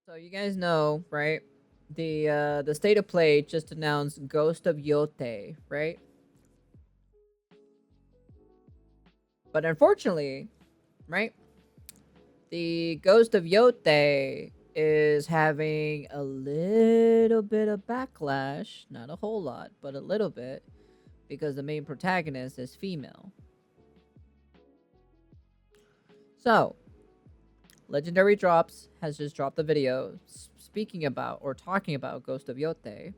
So you guys know, right? The state of play just announced Ghost of Yotei, right? But unfortunately, right? The Ghost of Yotei is having a little bit of backlash, not a whole lot, but a little bit, because the main protagonist is female. So, Legendary Drops has just dropped a video speaking about or talking about Ghost of Yotei.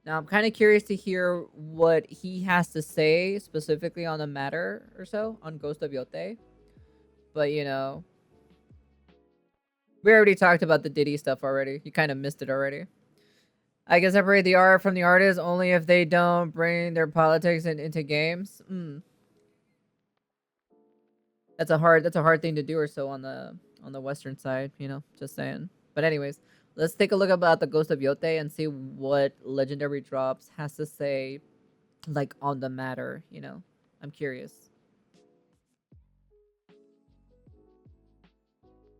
Now, I'm kind of curious to hear what he has to say specifically on the matter or so on Ghost of Yotei. But, we already talked about the Diddy stuff already. You kind of missed it already. I can separate the art from the artist only if they don't bring their politics into games. That's a hard thing to do or so on the Western side, just saying. But anyways, let's take a look about the Ghost of Yotei and see what Legendary Drops has to say, like, on the matter, I'm curious.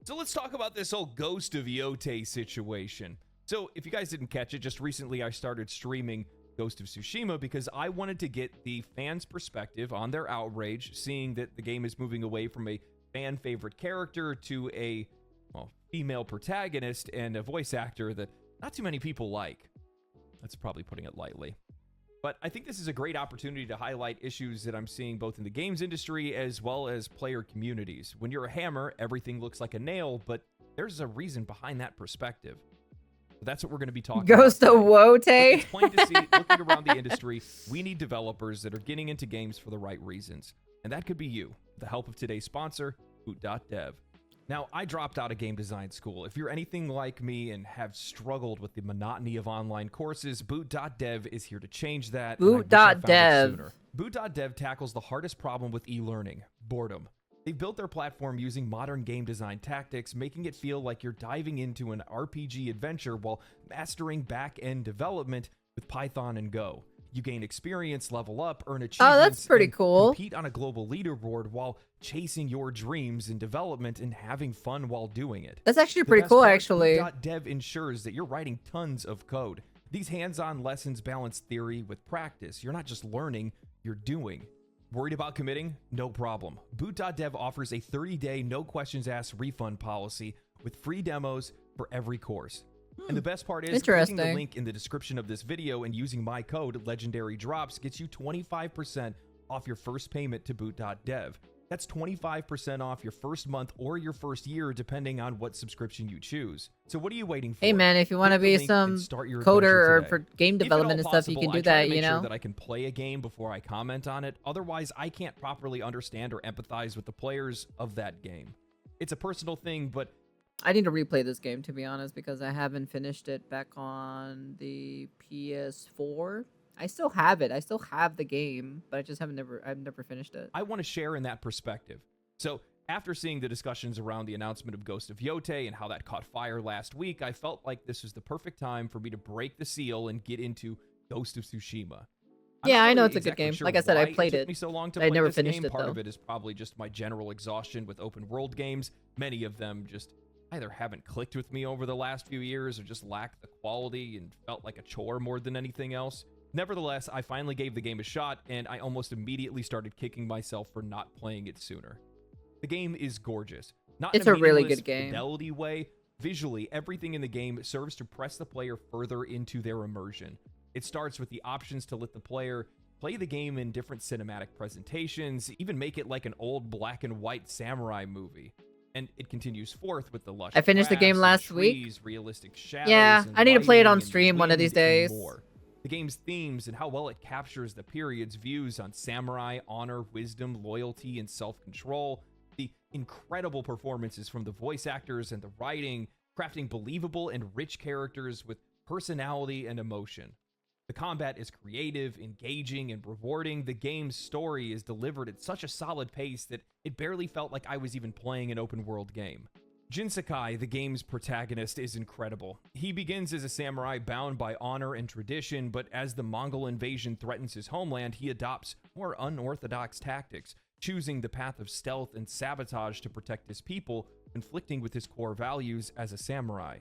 So let's talk about this whole Ghost of Yotei situation. So if you guys didn't catch it, just recently I started streaming Ghost of Tsushima because I wanted to get the fans' perspective on their outrage, seeing that the game is moving away from a fan favorite character to a, female protagonist and a voice actor that not too many people like. That's probably putting it lightly. But I think this is a great opportunity to highlight issues that I'm seeing both in the games industry as well as player communities. When you're a hammer, everything looks like a nail, but there's a reason behind that perspective. That's what we're going to be talking Ghost about. Ghost of Yotei. It's plain to see, looking around the industry, we need developers that are getting into games for the right reasons. And that could be you, with the help of today's sponsor, Boot.dev. Now, I dropped out of game design school. If you're anything like me and have struggled with the monotony of online courses, Boot.dev is here to change that. Boot.dev. Boot.dev tackles the hardest problem with e-learning, boredom. They've built their platform using modern game design tactics, making it feel like you're diving into an RPG adventure while mastering back-end development with Python and Go. You gain experience, level up, earn achievements, oh, that's pretty cool. Compete on a global leaderboard while chasing your dreams in development and having fun while doing it. That's actually pretty cool, actually. Dev ensures that you're writing tons of code. These hands-on lessons balance theory with practice. You're not just learning, you're doing. Worried about committing? No problem. Boot.dev offers a 30-day, no questions asked refund policy with free demos for every course. And the best part is, clicking the link in the description of this video and using my code, Legendary Drops, gets you 25% off your first payment to Boot.dev. That's 25% off your first month or your first year, depending on what subscription you choose. So what are you waiting for? Hey man, if you want to be some coder or for game development and stuff, you can do that, I sure that I can play a game before I comment on it. Otherwise, I can't properly understand or empathize with the players of that game. It's a personal thing, but I need to replay this game, to be honest, because I haven't finished it back on the PS4. I still have it. I still have the game, but I just I've never finished it. I want to share in that perspective. So after seeing the discussions around the announcement of Ghost of Yotei and how that caught fire last week, I felt like this was the perfect time for me to break the seal and get into Ghost of Tsushima. Yeah, I know it's a good game. Like I said, I played it. It took me so long to play never this finished game. it, Part though. of it is probably just my general exhaustion with open world games. Many of them just either haven't clicked with me over the last few years or just lack the quality and felt like a chore more than anything else. Nevertheless, I finally gave the game a shot, and I almost immediately started kicking myself for not playing it sooner. The game is gorgeous. Not it's in a really good game. Fidelity way. Visually, everything in the game serves to press the player further into their immersion. It starts with the options to let the player play the game in different cinematic presentations, even make it like an old black and white samurai movie. And it continues forth with the lush I finished the game last trees, realistic shadows, yeah, and I need to play it on lighting stream one of these days. More. The game's themes and how well it captures the period's views on samurai, honor, wisdom, loyalty, and self-control. The incredible performances from the voice actors and the writing, crafting believable and rich characters with personality and emotion. The combat is creative, engaging, and rewarding. The game's story is delivered at such a solid pace that it barely felt like I was even playing an open-world game. Jin Sakai, the game's protagonist, is incredible. He begins as a samurai bound by honor and tradition, but as the Mongol invasion threatens his homeland, he adopts more unorthodox tactics, choosing the path of stealth and sabotage to protect his people, conflicting with his core values as a samurai.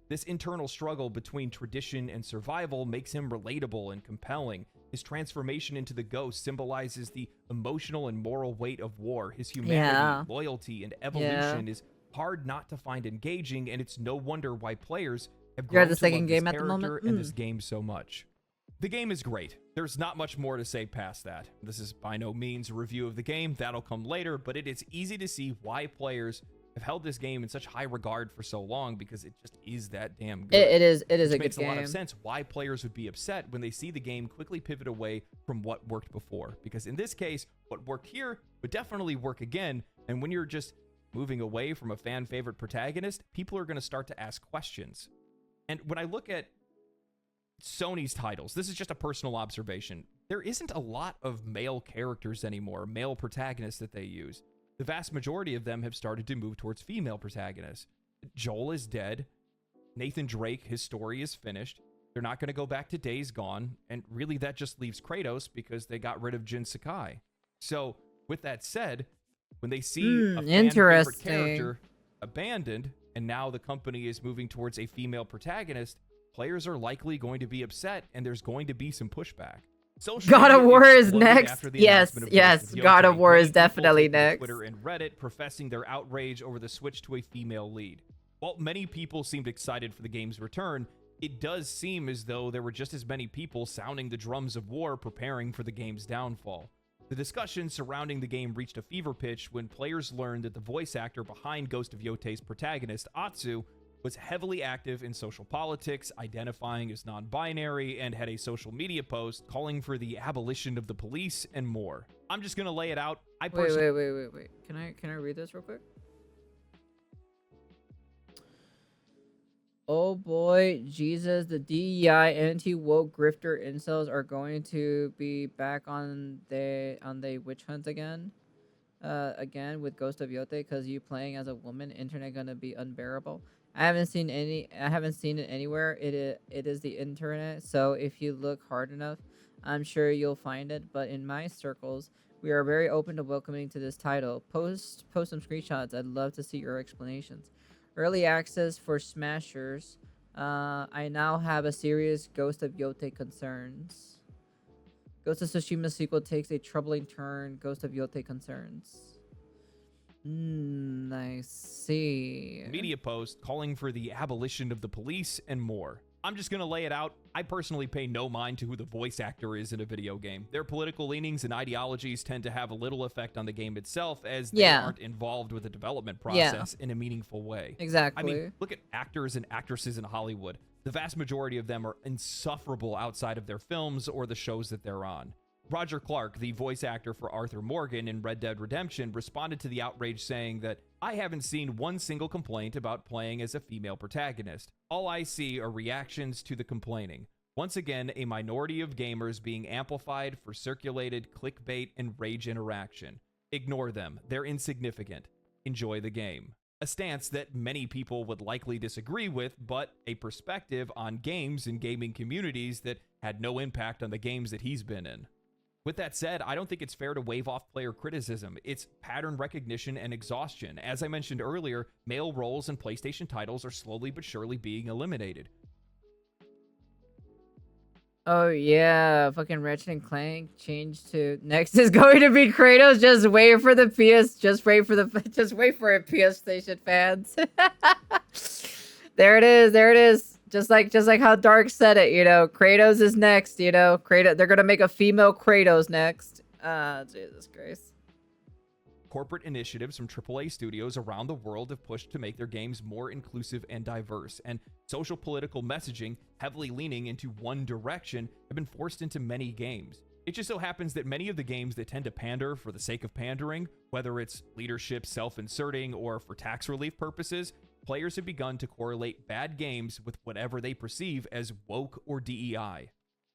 This internal struggle between tradition and survival makes him relatable and compelling. His transformation into the ghost symbolizes the emotional and moral weight of war. His humanity, Yeah. loyalty, and Yeah. evolution is hard not to find engaging, and it's no wonder why players have You're at grown the to love second this game at the character moment? and this game so much. The game is great. There's not much more to say past that. This is by no means a review of the game. That'll come later, but it is easy to see why players have held this game in such high regard for so long, because it just is that damn good. It is Which a good makes a lot game. of sense why players would be upset when they see the game quickly pivot away from what worked before. Because in this case, what worked here would definitely work again, and when you're just moving away from a fan favorite protagonist, people are going to start to ask questions. And when I look at Sony's titles, this is just a personal observation, there isn't a lot of male characters anymore, male protagonists that they use. The vast majority of them have started to move towards female protagonists. Joel is dead. Nathan Drake, his story is finished. They're not going to go back to Days Gone, and really that just leaves Kratos because they got rid of Jin Sakai. So, with that said, when they see a fan favorite character abandoned, and now the company is moving towards a female protagonist, players are likely going to be upset, and there's going to be some pushback. God of War is next. Yes, God of War is definitely next. Twitter and Reddit professing their outrage over the switch to a female lead. While many people seemed excited for the game's return, it does seem as though there were just as many people sounding the drums of war preparing for the game's downfall. The discussion surrounding the game reached a fever pitch when players learned that the voice actor behind Ghost of Yotei's protagonist, Atsu, was heavily active in social politics, identifying as non-binary, and had a social media post calling for the abolition of the police and more. I'm just gonna lay it out. Wait. Can I read this real quick? Oh boy, Jesus, the DEI anti-woke grifter incels are going to be back on the witch hunt again. Again with Ghost of Yotei, because you playing as a woman, internet gonna be unbearable. I haven't seen it anywhere. It is the internet, so if you look hard enough, I'm sure you'll find it. But in my circles, we are very open to welcoming to this title. Post some screenshots. I'd love to see your explanations. Early access for smashers. I now have a serious Ghost of Yotei concerns. Ghost of Tsushima sequel takes a troubling turn. Ghost of Yotei concerns. I see. Media post calling for the abolition of the police and more. I'm just gonna lay it out. I personally pay no mind to who the voice actor is in a video game. Their political leanings and ideologies tend to have a little effect on the game itself, as they aren't involved with the development process in a meaningful way. Exactly. I mean, look at actors and actresses in Hollywood. The vast majority of them are insufferable outside of their films or the shows that they're on. Roger Clark, the voice actor for Arthur Morgan in Red Dead Redemption, responded to the outrage saying that, "I haven't seen one single complaint about playing as a female protagonist. All I see are reactions to the complaining. Once again, a minority of gamers being amplified for circulated clickbait and rage interaction. Ignore them. They're insignificant. Enjoy the game." A stance that many people would likely disagree with, but a perspective on games and gaming communities that had no impact on the games that he's been in. With that said, I don't think it's fair to wave off player criticism. It's pattern recognition and exhaustion. As I mentioned earlier, male roles in PlayStation titles are slowly but surely being eliminated. Oh yeah, fucking Ratchet and Clank changed to next is going to be Kratos. Just wait for the just wait for it, PS Station fans. There it is. Just like how Dark said it, Kratos is next, Kratos, they're gonna make a female Kratos next. Jesus Christ. Corporate initiatives from AAA studios around the world have pushed to make their games more inclusive and diverse, and social political messaging, heavily leaning into one direction, have been forced into many games. It just so happens that many of the games that tend to pander for the sake of pandering, whether it's leadership self-inserting or for tax relief purposes, players have begun to correlate bad games with whatever they perceive as woke or DEI.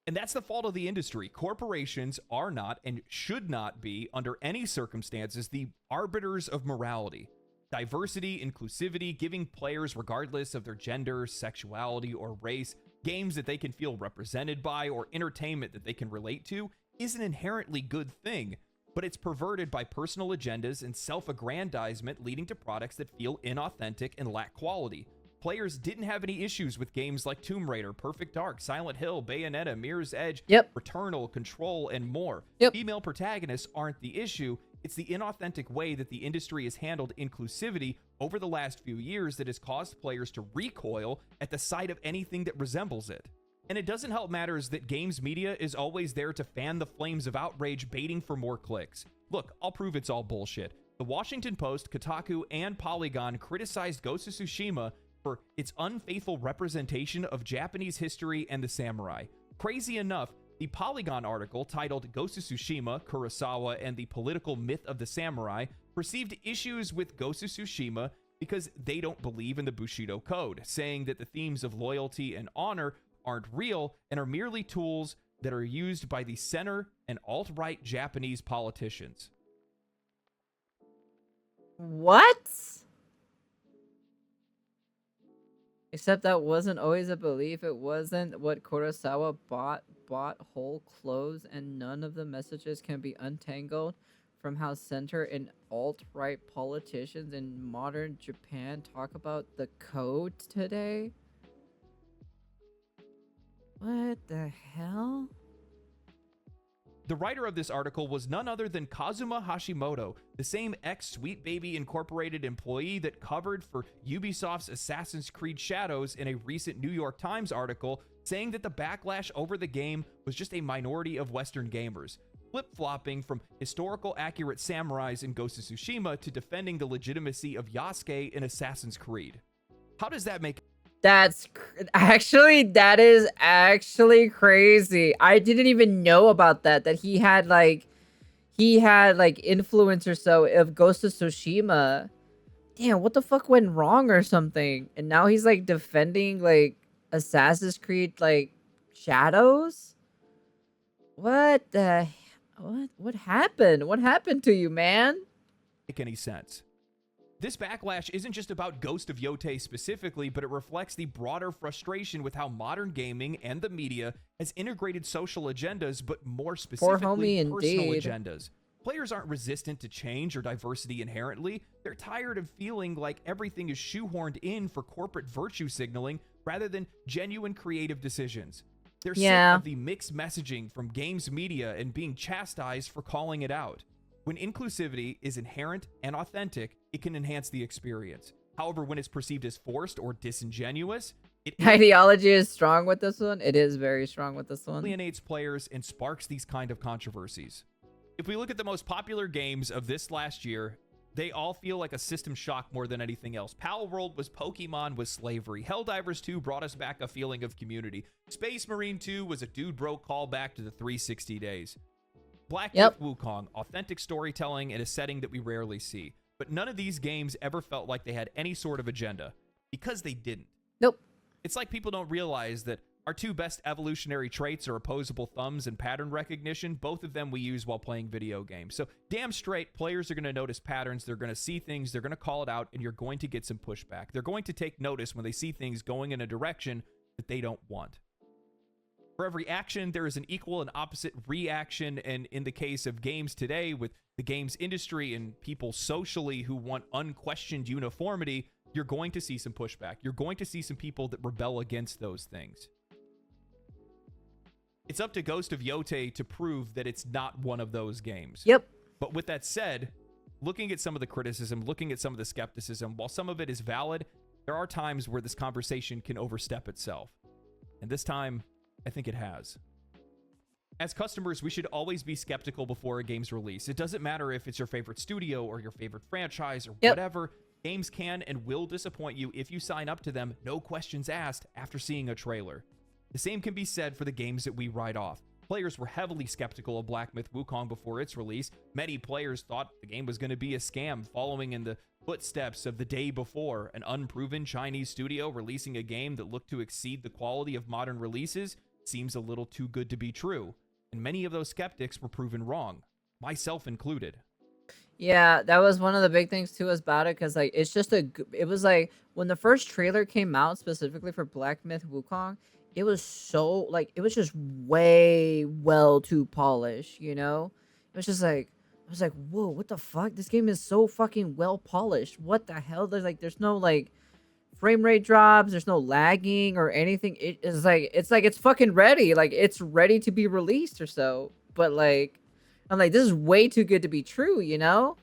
And that's the fault of the industry. Corporations are not and should not be, under any circumstances, the arbiters of morality. Diversity, inclusivity, giving players, regardless of their gender, sexuality, or race, games that they can feel represented by or entertainment that they can relate to is an inherently good thing, but it's perverted by personal agendas and self-aggrandizement, leading to products that feel inauthentic and lack quality. players didn't have any issues with games like Tomb Raider, Perfect Dark, Silent Hill, Bayonetta, Mirror's Edge, Yep. Returnal, Control, and more. Yep. Female protagonists aren't the issue. It's the inauthentic way that the industry has handled inclusivity over the last few years that has caused players to recoil at the sight of anything that resembles it. And it doesn't help matters that games media is always there to fan the flames of outrage, baiting for more clicks. Look, I'll prove it's all bullshit. The Washington Post, Kotaku, and Polygon criticized Ghost of Tsushima for its unfaithful representation of Japanese history and the samurai. Crazy enough, the Polygon article titled Ghost of Tsushima, Kurosawa, and the Political Myth of the Samurai perceived issues with Ghost of Tsushima because they don't believe in the Bushido Code, saying that the themes of loyalty and honor aren't real and are merely tools that are used by the center and alt-right Japanese politicians. What? Except that wasn't always a belief. It wasn't what Kurosawa bought whole clothes, and none of the messages can be untangled from how center and alt-right politicians in modern Japan talk about the code today. What the hell? The writer of this article was none other than Kazuma Hashimoto, the same ex-Sweet Baby Incorporated employee that covered for Ubisoft's Assassin's Creed Shadows in a recent New York Times article, saying that the backlash over the game was just a minority of Western gamers, flip-flopping from historical accurate samurais in Ghost of Tsushima to defending the legitimacy of Yasuke in Assassin's Creed. How does that make That is actually crazy. I didn't even know about that he had like influence or so of Ghost of Tsushima. Damn, what the fuck went wrong or something? And now he's like defending like Assassin's Creed like Shadows? What happened? What happened to you, man? make any sense? This backlash isn't just about Ghost of Yotei specifically, but it reflects the broader frustration with how modern gaming and the media has integrated social agendas, but more specifically personal agendas. Players aren't resistant to change or diversity inherently. They're tired of feeling like everything is shoehorned in for corporate virtue signaling rather than genuine creative decisions. They're sick of the mixed messaging from games media and being chastised for calling it out. When inclusivity is inherent and authentic, it can enhance the experience. However, when it's perceived as forced or disingenuous, ideology is strong with this one. It is very strong with this one. Alienates players and sparks these kind of controversies. If we look at the most popular games of this last year, they all feel like a system shock more than anything else. Palworld was Pokemon with slavery. Helldivers 2 brought us back a feeling of community. Space Marine 2 was a dude bro callback to the 360 days. Black Myth Wukong, authentic storytelling in a setting that we rarely see. But none of these games ever felt like they had any sort of agenda, because they didn't. Nope. It's like people don't realize that our two best evolutionary traits are opposable thumbs and pattern recognition. Both of them we use while playing video games. So damn straight, players are going to notice patterns. They're going to see things. They're going to call it out, and you're going to get some pushback. They're going to take notice when they see things going in a direction that they don't want. For every action, there is an equal and opposite reaction, and in the case of games today, with the games industry and people socially who want unquestioned uniformity, you're going to see some pushback. You're going to see some people that rebel against those things. It's up to Ghost of Yotei to prove that it's not one of those games. Yep. But with that said, looking at some of the criticism, looking at some of the skepticism, while some of it is valid, there are times where this conversation can overstep itself. And this time, I think it has. As customers, we should always be skeptical before a game's release. It doesn't matter if it's your favorite studio or your favorite franchise or whatever. Games can and will disappoint you if you sign up to them, no questions asked, after seeing a trailer. The same can be said for the games that we write off. Players were heavily skeptical of Black Myth Wukong before its release. Many players thought the game was going to be a scam, following in the footsteps of the day before, an unproven Chinese studio releasing a game that looked to exceed the quality of modern releases seems a little too good to be true. And many of those skeptics were proven wrong, myself included. Yeah, that was one of the big things too about it, because like it was like when the first trailer came out specifically for Black Myth Wukong, it was so like it was just way too polished, you know? It was just like I was like, whoa, what the fuck? This game is so fucking well polished. What the hell? There's no like frame rate drops. There's no lagging or anything. It's fucking ready. Like it's ready to be released or so. But like, I'm like, this is way too good to be true, you know?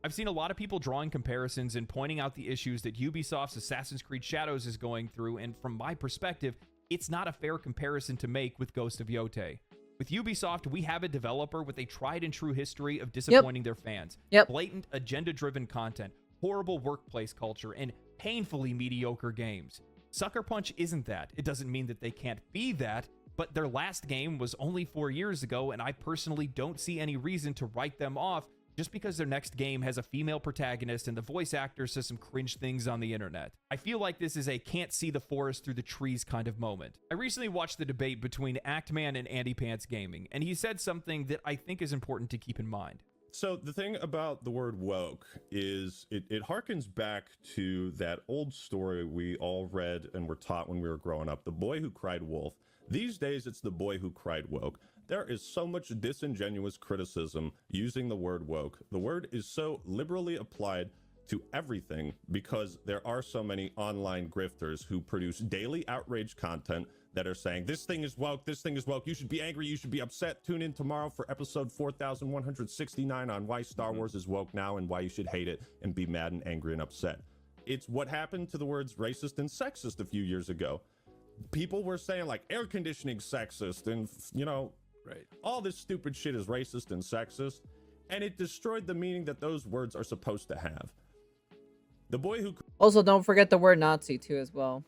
I've seen a lot of people drawing comparisons and pointing out the issues that Ubisoft's Assassin's Creed Shadows is going through, and from my perspective, it's not a fair comparison to make with Ghost of Yotei. With Ubisoft, we have a developer with a tried and true history of disappointing their fans. Blatant agenda-driven content, horrible workplace culture, and painfully mediocre games. Sucker Punch isn't that. It doesn't mean that they can't be that, but their last game was only 4 years ago, and I personally don't see any reason to write them off just because their next game has a female protagonist and the voice actor says some cringe things on the internet. I feel like this is a can't see the forest through the trees kind of moment. I recently watched the debate between Actman and Andy Pants Gaming, and he said something that I think is important to keep in mind. So the thing about the word woke is it harkens back to that old story we all read and were taught when we were growing up, the boy who cried wolf. These days, it's the boy who cried woke. There is so much disingenuous criticism using the word woke. The word is so liberally applied to everything because there are so many online grifters who produce daily outrage content that are saying, this thing is woke, this thing is woke, you should be angry, you should be upset. Tune in tomorrow for episode 4169 on why Star Wars is woke now and why you should hate it and be mad and angry and upset. It's what happened to the words racist and sexist a few years ago. People were saying like air conditioning sexist and, you know, right, all this stupid shit is racist and sexist, and it destroyed the meaning that those words are supposed to have. The boy who... Also, don't forget the word Nazi, too, as well.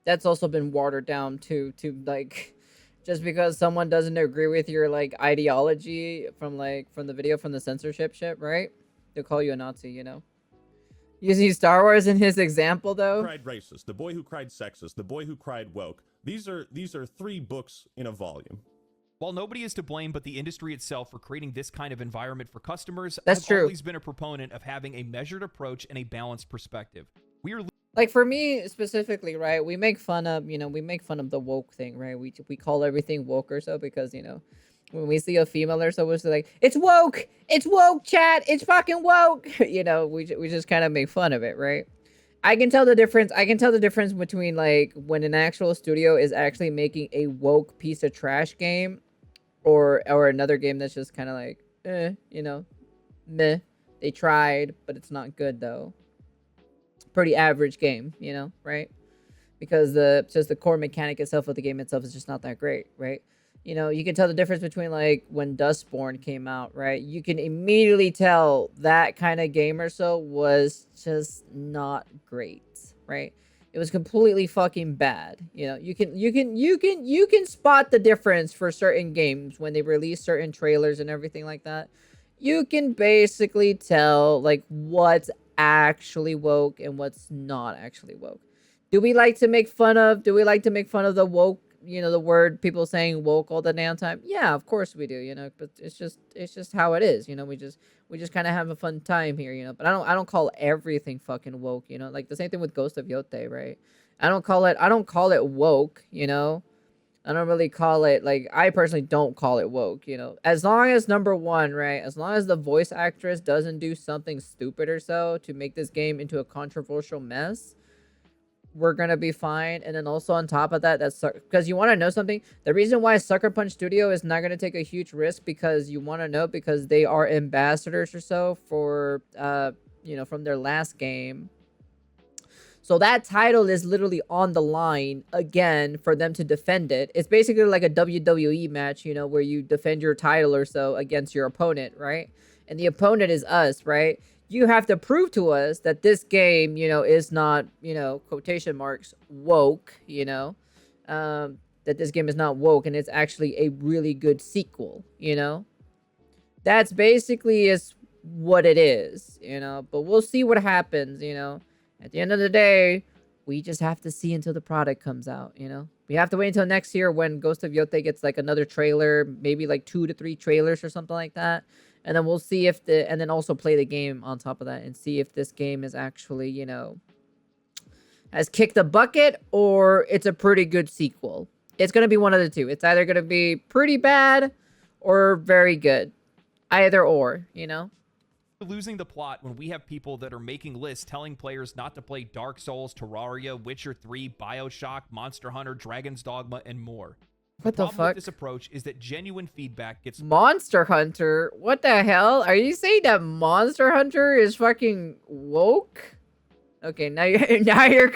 That's also been watered down, too, to, like... Just because someone doesn't agree with your, like, ideology from the video from the censorship shit, right? They'll call you a Nazi, you know? Using Star Wars in his example, though. Cried racist, the boy who cried sexist, the boy who cried woke. These are 3 books in a volume. While nobody is to blame but the industry itself for creating this kind of environment for customers, I've always been a proponent of having a measured approach and a balanced perspective. We are like, for me specifically, right, we make fun of the woke thing, right? We call everything woke or so because, you know, when we see a female or so, it's like, it's woke, chat, it's fucking woke. You know, we just kind of make fun of it, right? I can tell the difference between, like, when an actual studio is actually making a woke piece of trash game or another game that's just kind of like, you know, meh. They tried, but it's not good, though. Pretty average game, you know, right? Because the core mechanic itself of the game itself is just not that great, right? You know, you can tell the difference between, like, when Dustborn came out, right? You can immediately tell that kind of game or so was just not great, right? It was completely fucking bad. You know, you can spot the difference for certain games when they release certain trailers and everything like that. You can basically tell, like, what's actually woke and what's not actually woke. Do we like to make fun of the woke, you know, the word people saying woke all the damn time? Yeah, of course we do, you know, but it's just how it is, you know. We just kind of have a fun time here, you know. But I don't call everything fucking woke, you know. Like the same thing with Ghost of Yotei, right? I don't call it woke, you know. I don't really call it, like, I personally don't call it woke, you know. As long as, number one, right, as long as the voice actress doesn't do something stupid or so to make this game into a controversial mess, we're gonna be fine. And then also on top of that, that's because you want to know something. The reason why Sucker Punch Studio is not gonna take a huge risk, because you want to know, because they are ambassadors or so for you know, from their last game. So that title is literally on the line again for them to defend it. It's basically like a WWE match, you know, where you defend your title or so against your opponent, right? And the opponent is us, right? You have to prove to us that this game, you know, is not, you know, quotation marks, woke, you know, that this game is not woke and it's actually a really good sequel, you know. That's basically is what it is, you know, but we'll see what happens, you know. At the end of the day, we just have to see until the product comes out, you know. We have to wait until next year when Ghost of Yotei gets like another trailer, maybe like 2 to 3 trailers or something like that. And then we'll see if and then also play the game on top of that and see if this game is actually, you know, has kicked the bucket or it's a pretty good sequel. It's going to be one of the two. It's either going to be pretty bad or very good. Either or, you know. We're losing the plot when we have people that are making lists telling players not to play Dark Souls, Terraria, Witcher 3, BioShock, Monster Hunter, Dragon's Dogma, and more. What The the problem with fuck? this approach is that genuine feedback gets Monster Hunter? What the hell? Are you saying that Monster Hunter is fucking woke? Okay, now you're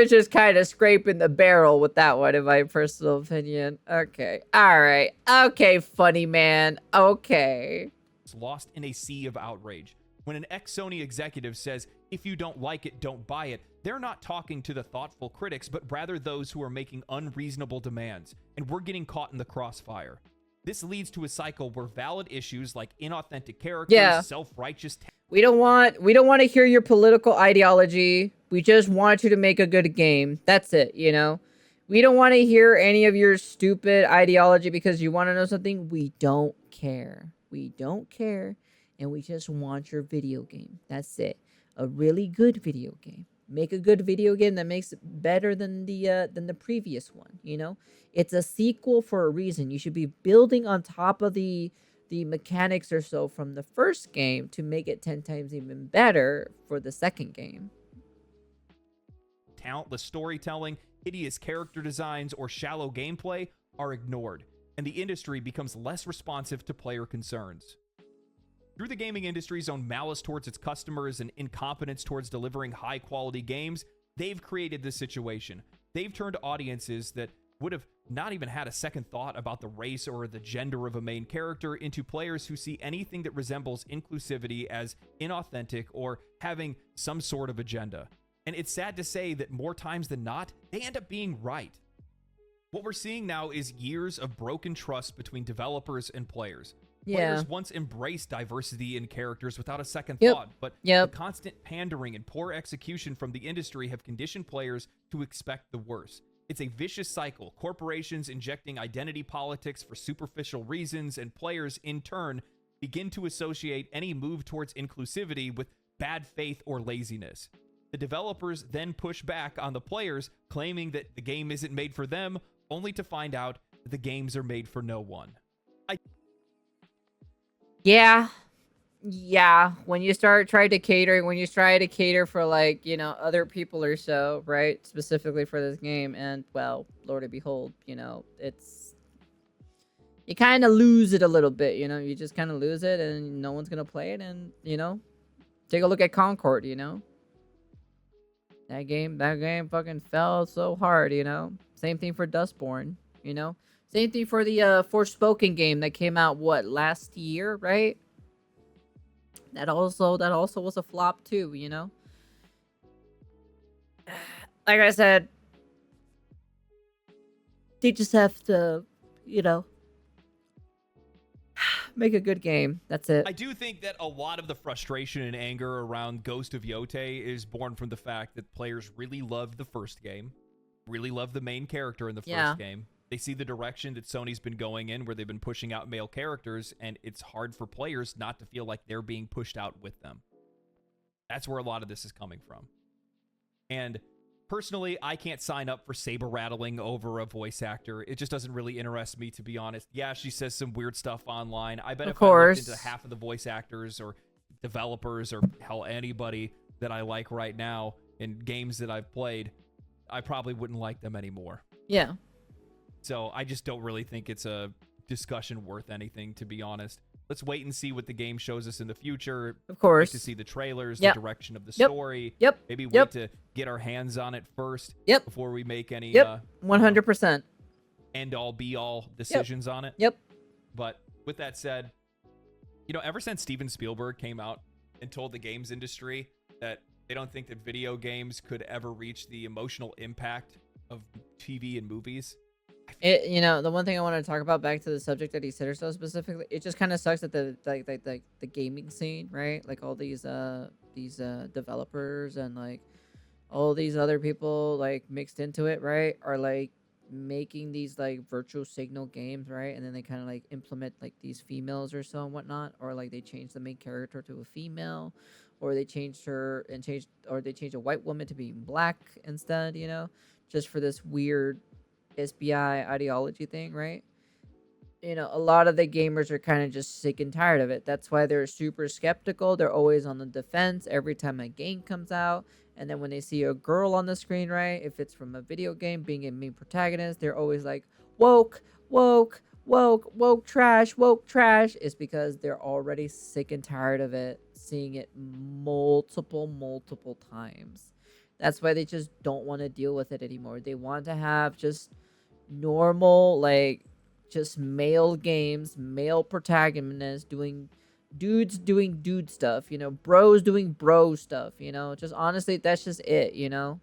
just kind of scraping the barrel with that one, in my personal opinion. Okay, all right, okay, funny man. Okay. lost in a sea of outrage. When an ex-Sony executive says, if you don't like it, don't buy it, they're not talking to the thoughtful critics, but rather those who are making unreasonable demands, and we're getting caught in the crossfire. This leads to a cycle where valid issues like inauthentic characters, self-righteous... We don't want to hear your political ideology. We just want you to make a good game. That's it, you know? We don't want to hear any of your stupid ideology because you want to know something. We don't care. We don't care, and we just want your video game. That's it. A really good video game. Make a good video game that makes it better than the previous one, you know? It's a sequel for a reason. You should be building on top of the mechanics or so from the first game to make it 10 times even better for the second game. Talentless storytelling, hideous character designs, or shallow gameplay are ignored, and the industry becomes less responsive to player concerns. Through the gaming industry's own malice towards its customers and incompetence towards delivering high-quality games, they've created this situation. They've turned audiences that would have not even had a second thought about the race or the gender of a main character into players who see anything that resembles inclusivity as inauthentic or having some sort of agenda. And it's sad to say that more times than not, they end up being right. What we're seeing now is years of broken trust between developers and players. Players once embraced diversity in characters without a second thought, but the constant pandering and poor execution from the industry have conditioned players to expect the worst. It's a vicious cycle, corporations injecting identity politics for superficial reasons, and players, in turn, begin to associate any move towards inclusivity with bad faith or laziness. The developers then push back on the players, claiming that the game isn't made for them, only to find out that the games are made for no one. Yeah, when you try to cater for, like, you know, other people or so, right? Specifically for this game, and, well, Lord and behold, you know, you kind of lose it a little bit, you know? You just kind of lose it, and no one's gonna play it, and, you know? Take a look at Concord, you know? That game fucking fell so hard, you know? Same thing for Dustborn, you know? Same thing for the Forspoken game that came out, what, last year, right? That also was a flop too, you know? Like I said, they just have to, you know, make a good game. That's it. I do think that a lot of the frustration and anger around Ghost of Yotei is born from the fact that players really loved the first game, really loved the main character in the first game. They see the direction that Sony's been going in, where they've been pushing out male characters, and it's hard for players not to feel like they're being pushed out with them. That's where a lot of this is coming from. And personally, I can't sign up for saber rattling over a voice actor. It just doesn't really interest me, to be honest. Yeah, she says some weird stuff online. I bet if I looked into half of the voice actors or developers or, hell, anybody that I like right now in games that I've played, I probably wouldn't like them anymore. Yeah. So I just don't really think it's a discussion worth anything, to be honest. Let's wait and see what the game shows us in the future. Of course. Wait to see the trailers, the direction of the story. Maybe wait to get our hands on it first before we make any 100% end-all, be-all decisions on it. But with that said, you know, ever since Steven Spielberg came out and told the games industry that they don't think that video games could ever reach the emotional impact of TV and movies, you know, the one thing I want to talk about, back to the subject that he said or so specifically, it just kind of sucks that the gaming scene, right? Like all these developers and like all these other people like mixed into it, right? Are like making these like virtual signal games, right? And then they kind of like implement like these females or so and whatnot, or like they change the main character to a female, or they changed her and they changed a white woman to be black instead, you know, just for this weird SBI ideology thing, right? a lot of the gamers are kind of just sick and tired of it. That's why they're super skeptical. They're always on the defense every time a game comes out. And then when they see a girl on the screen, right, if it's from a video game being a main protagonist, they're always like, woke, woke, woke trash, woke trash. It's because they're already sick and tired of it, seeing it multiple times. That's why they just don't want to deal with it anymore. They want to have just normal, like, just male games, male protagonists doing dude stuff, bros doing bro stuff, just honestly, that's just it, I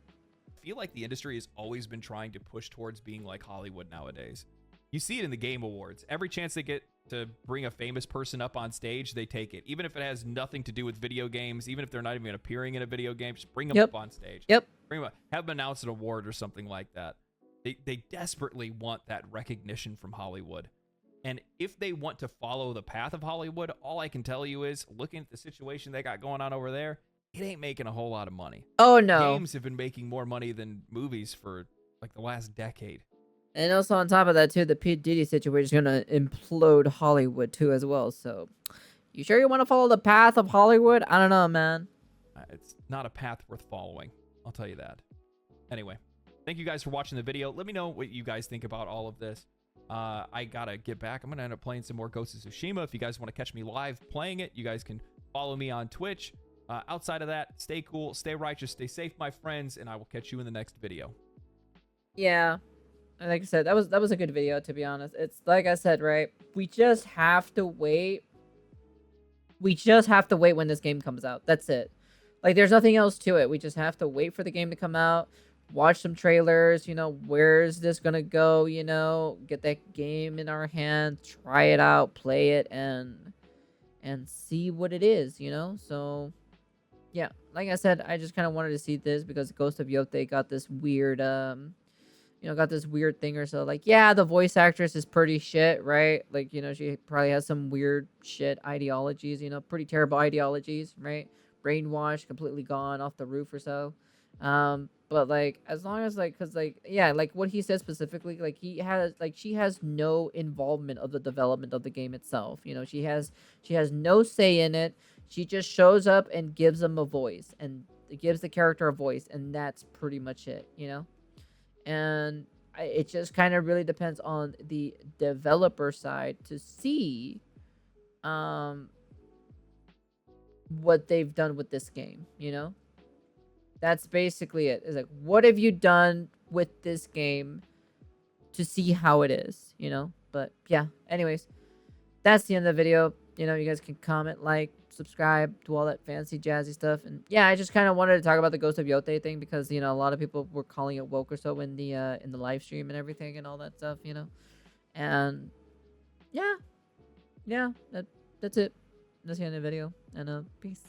feel like the industry has always been trying to push towards being like Hollywood nowadays. You see it in the Game Awards. Every chance they get to bring a famous person up on stage, they take it. Even if it has nothing to do with video games, even if they're not even appearing in a video game, just bring them up on stage. Yep. Bring them up, have them announce an award or something like that. They desperately want that recognition from Hollywood. And if they want to follow the path of Hollywood, all I can tell you is, looking at the situation they got going on over there, it ain't making a whole lot of money. Oh, no. Games have been making more money than movies for like the last decade. And also on top of that, too, the P. Diddy situation is going to implode Hollywood, too, as well. So, you sure you want to follow the path of Hollywood? I don't know, man. It's not a path worth following. I'll tell you that. Anyway, thank you guys for watching the video. Let me know what you guys think about all of this. I gotta get back. I'm gonna end up playing some more Ghost of Tsushima. If you guys want to catch me live playing it, you guys can follow me on Twitch. Outside of that, stay cool, stay righteous, stay safe, my friends, and I will catch you in the next video. Yeah. Like I said, that was a good video, to be honest. It's like I said, right? We just have to wait. We just have to wait when this game comes out. That's it. Like, there's nothing else to it. We just have to wait for the game to come out. Watch some trailers, where's this gonna go, get that game in our hands, try it out, play it, and see what it is, so yeah, like I said, I just kind of wanted to see this because Ghost of Yotei got this weird got this weird thing or so, like, yeah, the voice actress is pretty shit, right? Like, she probably has some weird shit ideologies, pretty terrible ideologies, right? Brainwashed, completely gone off the roof or so. But like, as long as like, cause like, yeah, like what he said specifically, like she has no involvement of the development of the game itself. She has no say in it. She just shows up and gives them a voice and gives the character a voice, and that's pretty much it. And it just kind of really depends on the developer side to see, what they've done with this game. That's basically it. It's like, what have you done with this game to see how it is, But yeah, anyways, that's the end of the video. You guys can comment, like, subscribe, do all that fancy jazzy stuff. And yeah, I just kind of wanted to talk about the Ghost of Yotei thing because, a lot of people were calling it woke or so in the live stream and everything and all that stuff, And yeah, that's it. That's the end of the video. And peace.